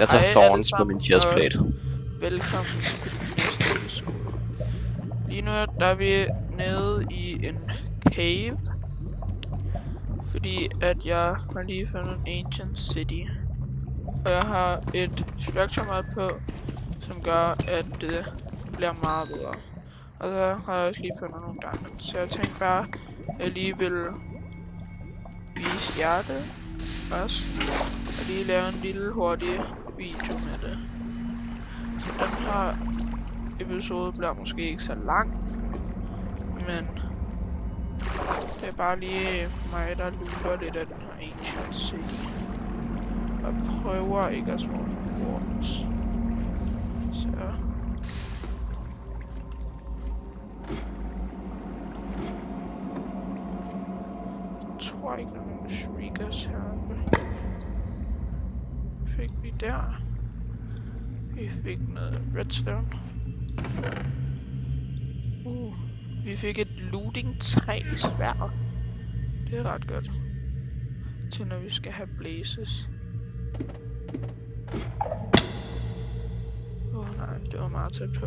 Jeg tager Hej, thorns på allesammen, min chestplate. Velkommen til den næste episode. Lige nu der er vi nede i en cave. Fordi at jeg har lige fundet en ancient city. Og jeg har et structure mod på, som gør, at det bliver meget bedre. Og så har jeg også lige fundet nogle diamonds. Så jeg tænkte bare, at jeg lige vil vise jer det også. Og lige lave en lille hurtig video med det. Så den her episode bliver måske ikke så lang, men det er bare lige mig, der lurer lidt af den her ancient city. Og prøver ikke at små worms. Så. Jeg tror ikke, der er nogen shriekers heroppe. Fik vi der? Vi fik noget redstone. Vi fik et looting træ sværd. Det er ret godt. Til når vi skal have blazes. Nej, det var meget tæt på.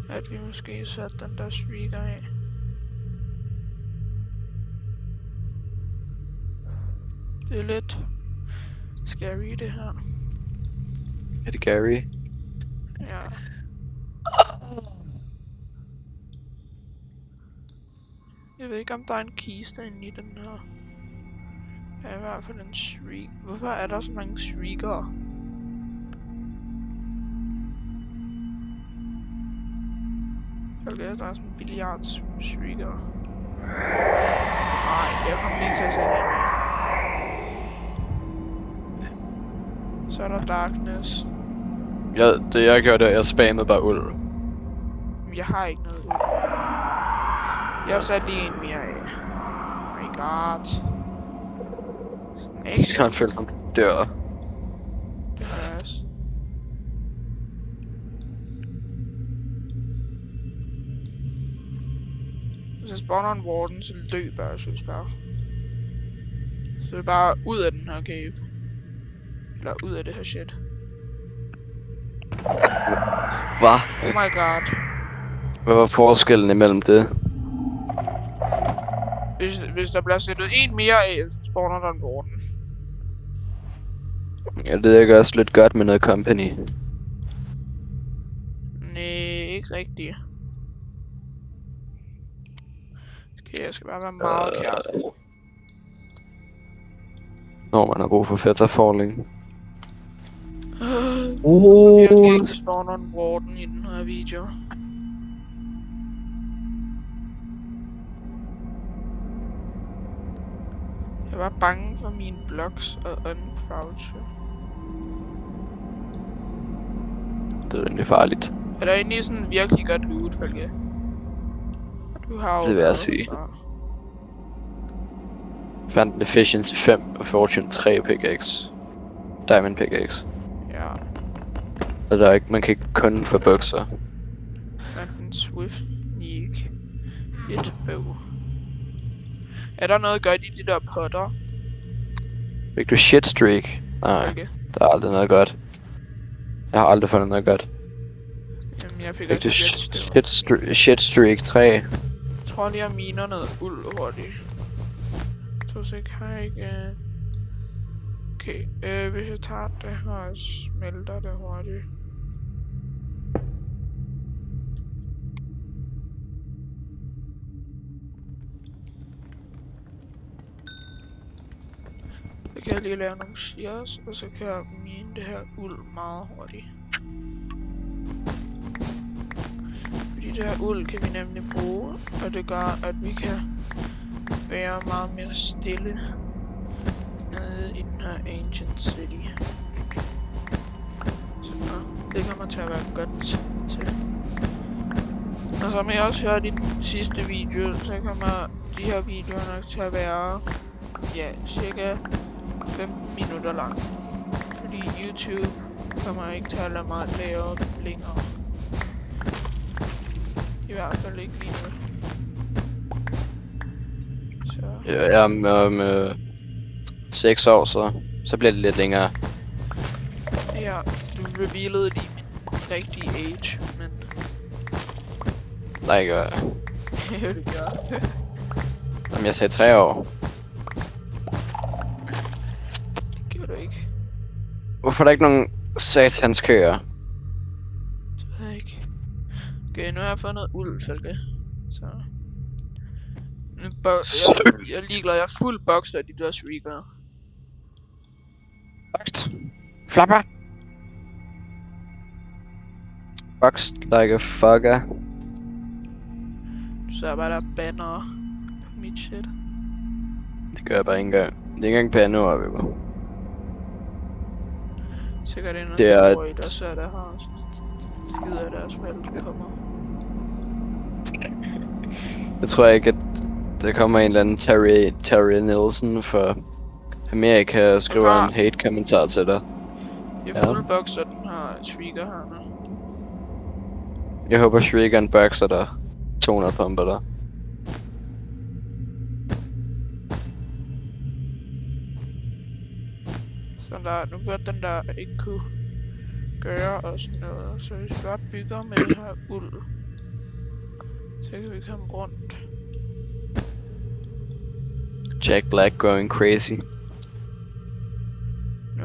At vi måske satte den der streaker af. Det er lidt scary det her. Er det Gary? Ja. Jeg ved ikke om der er en kiste inde i den her. Der er i hvert fald en shriek. Hvorfor er der så mange shriekere? Jeg ved, der er sådan en billiard shriekere. Nej, jeg kommer lige til at se det. Så er der darkness. Ja, det jeg gjorde, det er, at jeg spammede bare uld. Jeg har ikke noget ud. Jeg har sat lige en mere af. Oh my god. Så kan han føle som dør. Det har jeg også. Hvis jeg spawner en warden, så løber jeg, synes bare. Så det er bare ud af den her cave. Eller ud af det her shit. Hvad? Oh my god. Hvad var forskellen imellem det? Hvis der bliver sættet en mere af, så spawner der en warden. Ja, det er også lidt godt med noget company. Nej, ikke rigtigt. Okay, jeg skal bare være meget careful. Når man har brug for featherfalling. Virkelig ikke spawner en warden i den her video. Jeg var bange for mine blocks og uncrouch. Det er egentlig farligt. Er der egentlig sådan virkelig godt loot, Folke? Du har jo Det vil jeg sige. Fandt en efficiency 5 og fortune 3 pickaxe. Diamond pickaxe. Ja. Og der er ikke, man kan ikke kun få bukser. Fandt en swift sneak. Et bog. Er der noget godt i de der potter? Fik du shit streak? Nej, Okay. der er aldrig noget godt. Jeg har aldrig fundet noget godt. Jamen, jeg fik Fik du også shit streak 3? Jeg tror lige, jeg miner noget uld hurtigt. Så ikke har jeg ikke... Okay, hvis jeg tager det her og smelter det hurtigt. Så kan jeg lige lave nogle shears, og så kan jeg mine det her uld meget hurtigt. Fordi det her uld kan vi nemlig bruge, og det gør, at vi kan være meget mere stille nede i den her ancient city. Så det kommer til at være godt til. Og som jeg også hørte i den sidste video, så kommer de her videoer nok til at være, ja, cirka 15 minutter lang. Fordi YouTube kommer ikke til at lade mig lave længere. I hvert fald ikke lige nu. Så. Ja, om 6 år, så bliver det lidt længere. Ja, du revealede lige min rigtige age, men... Nej, gør jeg. det gør. Jamen, jeg sagde 3 år. Det gjorde du ikke. Hvorfor er der ikke nogen satans køer? Det ved jeg ikke. Okay, nu har jeg fået noget uld, Falke. Så... Nu jeg er ligeglad, jeg er fuld boxer af de der streaker. Boxed. Flapper. Boxed like a fucker. Så er bare der banner på mit shit. Det gør jeg bare ikke engang. Det er ikke engang pære nu, vi var. Sikkert en Det er story, der så er der her. Så gider jeg deres forældre kommer. Jeg tror ikke, at der kommer en eller anden Terry Nielsen fra Amerika og skriver en hate-kommentar til dig. Jeg er fuld boxer, den har streaker her nu. Jeg håber, Shrieker boxer dig. 200 pumper dig. Så der, nu burde den der ikke kunne gøre og sådan noget. Så hvis vi bare bygger med det her uld, så kan vi komme rundt. Jack Black going crazy. No.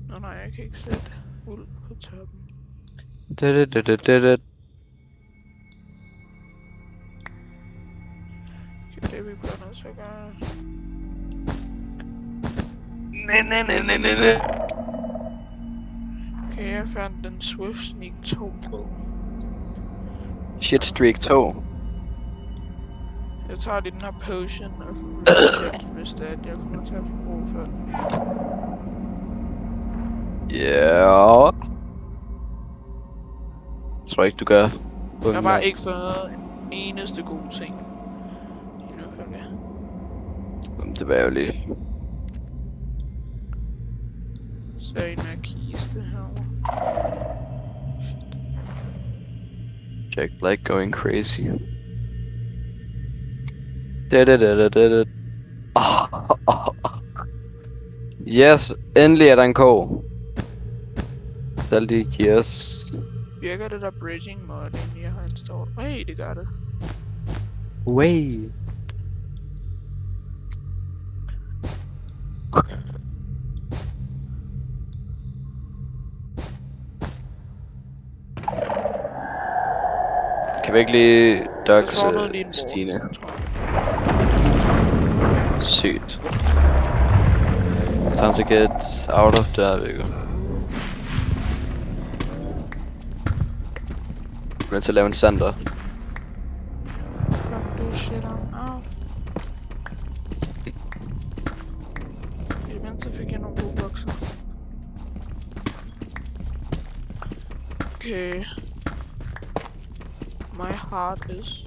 Nå nej, jeg kan ikke sætte uld på toppen. Det. Det er det, vi bliver nødt til at gøre. Nej. Okay, jeg fandt den Swift Sneak 2 på. Shit Streak 2. Jeg tager lige den her potion og får hvis det er, at jeg kommer til at få brug for den. Ja. Jeg tror ikke, du gør. Jeg har bare ikke fået en eneste god ting. Endnu, Falke. Det var jo lidt. Så er en mere kiste herovre. Jack Black going crazy. Det. Yes, endelig er der en ko. Salty, yes. Virker det der bridging mod, egentlig jeg har installeret? Hey, det gør det. Way. Kan vi ikke lige doxe Stine? Sygt. Time to get out of there, Viggo. Jeg er nødt til at lave en sander. Fuck this shit, I'm out. I det mindste fik jeg nogle gode bukser. Okay. My heart is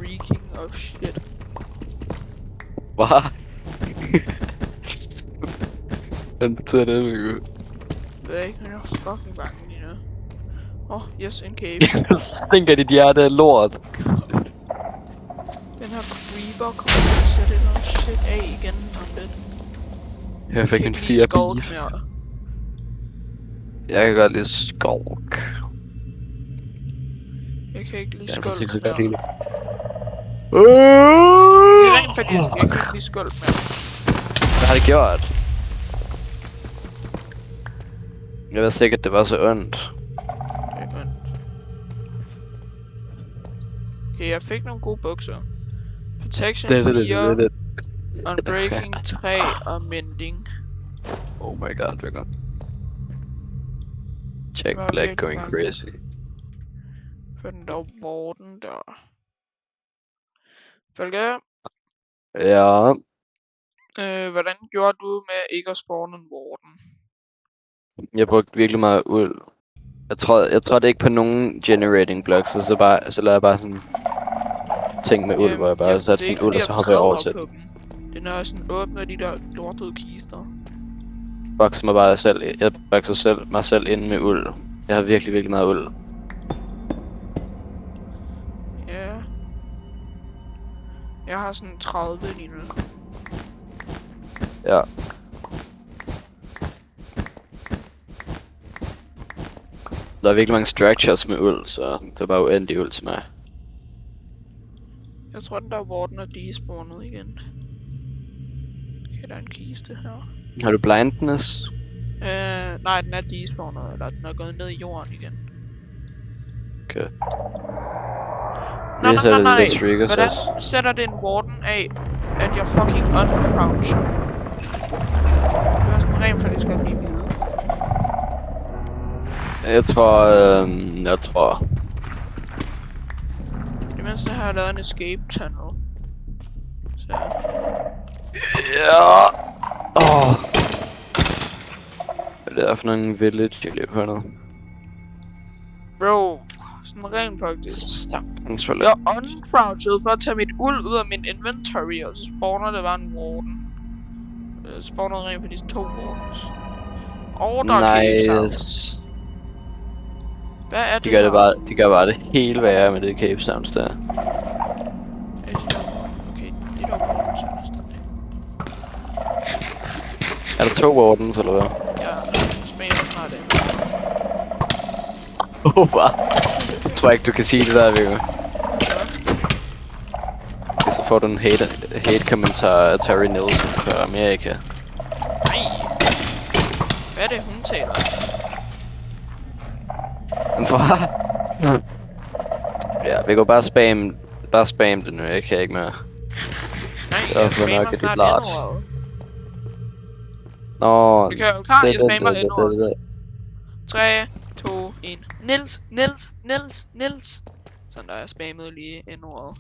reeking of shit. Hvad? Hvad betyder det, Viggo? Jeg ved ikke, men jeg er fucking bange lige nu. Oh, yes, en cave. Stinker dit hjerte af lort. Den her creeper kommer til at sætte noget shit af igen om lidt. Jeg fik en 4 beef. Jeg kan godt lide skolk. Jeg kan ikke lide Jeg skolk kan mere. godt lide det. Det er rent faktisk, jeg kan ikke lide skolk mere. Hvad har det gjort? Jeg ved sikkert, det var så ondt. Det er ondt. Okay, jeg fik nogle gode bukser. Protection 4, Unbreaking 3 og Mending. Oh my god, det er godt. Jack Var Black virkelig going mange. crazy. For den der Warden der. Falke, Ja, hvordan gjorde du med ikke at spawne en Warden? jeg brugte virkelig meget uld. Jeg tror det ikke på nogen generating blocks, så lavede jeg bare sådan ting med uld, hvor jeg bare satte sådan uld, og så hoppede jeg over til den. Det er når jeg sådan åbner de der lortede kister. Boxer mig selv ind med uld. Jeg har virkelig meget uld. Jeg har sådan 30 lige nu. Ja. Der er virkelig mange structures med uld, så det er bare uendelig uld til mig. Jeg tror, den der Warden er despawnet igen. Okay, der er en kiste her. Har du blindness? Nej, den er despawnet, eller den er gået ned i jorden igen. Okay. Nej. Triggers Hvordan også. sætter det en Warden af, at jeg fucking uncroucher? Det var sådan rent faktisk godt lige vide. Jeg tror... Det mindste har jeg lavet en escape tunnel. Så... Ja. Hvad er det for nogle village, jeg lige har hørt? Bro, sådan rent faktisk. Sagtens Jeg er uncrouched for at tage mit uld ud af min inventory, og så spawner det bare en Warden. Spawner rent for disse 2 Wardens. Og der er nice. Hvad er det? De gør bare det hele værre med det cave sounds der. Okay, det der Wardens er næsten det. Er der 2 wardens, eller hvad? Ja, smager snart det. Jeg tror ikke, du kan sige det der, Viggo. Så får du en hate-kommentar af Terry Nielsen fra Amerika. Nej! Hvad er det, hun taler? Ja, vi går bare spam det nu, jeg kan ikke mere. Nej, jeg spammer snart endordet. Nå, vi kan jo klart, jeg spammer endordet. 3, 2, 1. Niels. Sådan der, jeg spammede lige endordet.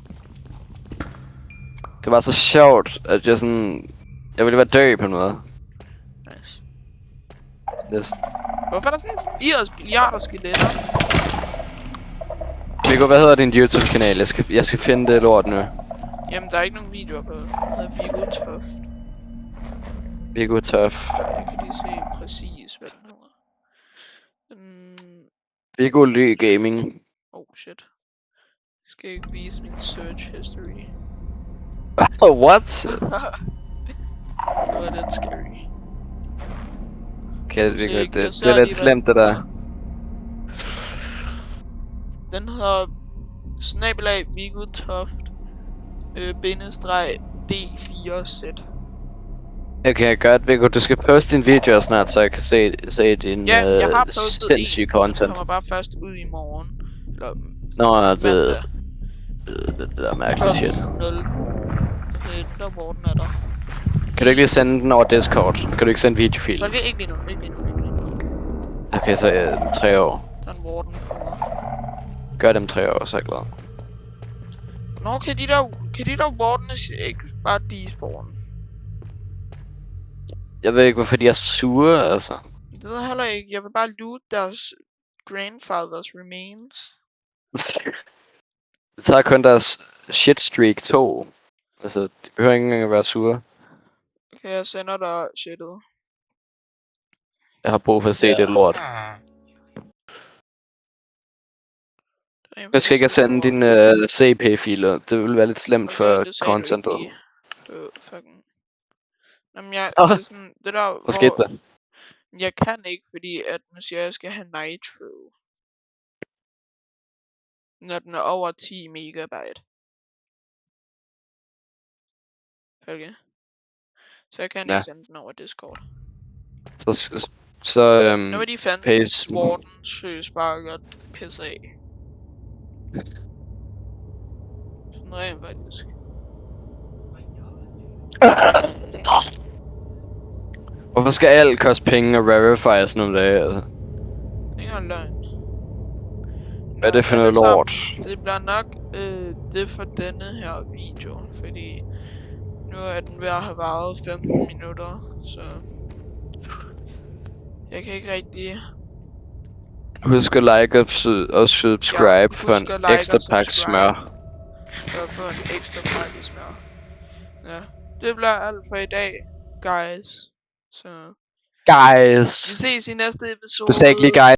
det var så sjovt, at jeg sådan... Jeg ville være dø på noget. Nice. Hvorfor er der sådan 80 milliarder skeletter? Viggo, hvad hedder din YouTube-kanal? Jeg skal finde det lort nu. Jamen, der er ikke nogen videoer på. Det hedder Viggo Toft. Viggo Toft. Jeg kan lige se præcis, hvad den hedder. Viggo Ly Gaming. Oh shit. Jeg skal ikke vise min search history. What? Det var lidt scary. Okay, Viggo, det er lidt slemt det der. Den hedder / Viggo Toft -D4Z. Okay, godt, Viggo. Du skal poste din video snart, så jeg kan se din jeg har postet sindssyge content. Den kommer bare først ud i morgen. Eller Nå, det er mærkeligt shit. 0. Okay, der hvor den er der. Kan du ikke lige sende den over Discord? Kan du ikke sende videofilen? Så ikke lige nu, ikke lige nu. Okay, så 3 år. Den hvor den kommer. Gør dem 3 år, så er jeg glad. Nå, kan de der Wardens ikke bare despawn? Jeg ved ikke, hvorfor de er sure, altså. Det ved jeg heller ikke. Jeg vil bare loot deres grandfathers remains. Det tager kun deres shitstreak 2. Altså, de behøver ikke engang at være sure. Okay, jeg sender dig shitet. Jeg har brug for at se det lort. Jeg skal ikke sende dine CP-filer. Det vil være lidt slemt for contentet. Det var fucking... Jamen, det der, hvad skete der? Jeg kan ikke, fordi at den siger, at jeg skal have nitro. Når den er over 10 megabyte. Okay. Så jeg kan ikke sende den over Discord. Nu vil de fandme Warden søs bare godt pisse af. Sådan rent faktisk. Hvorfor skal alt koste penge og verify sådan nogle dage, altså? Det er ikke engang løgn. Hvad er det for noget lort? Det bliver nok det for denne her video, fordi nu er den ved at have varet 15 minutter, så jeg kan ikke rigtig... Husk at like og subscribe for en ekstra pakke smør. For at få en ekstra pakke smør. Ja, det bliver alt for i dag, guys. Så... Guys! Vi ses i næste episode. Du sagde ikke lige guys.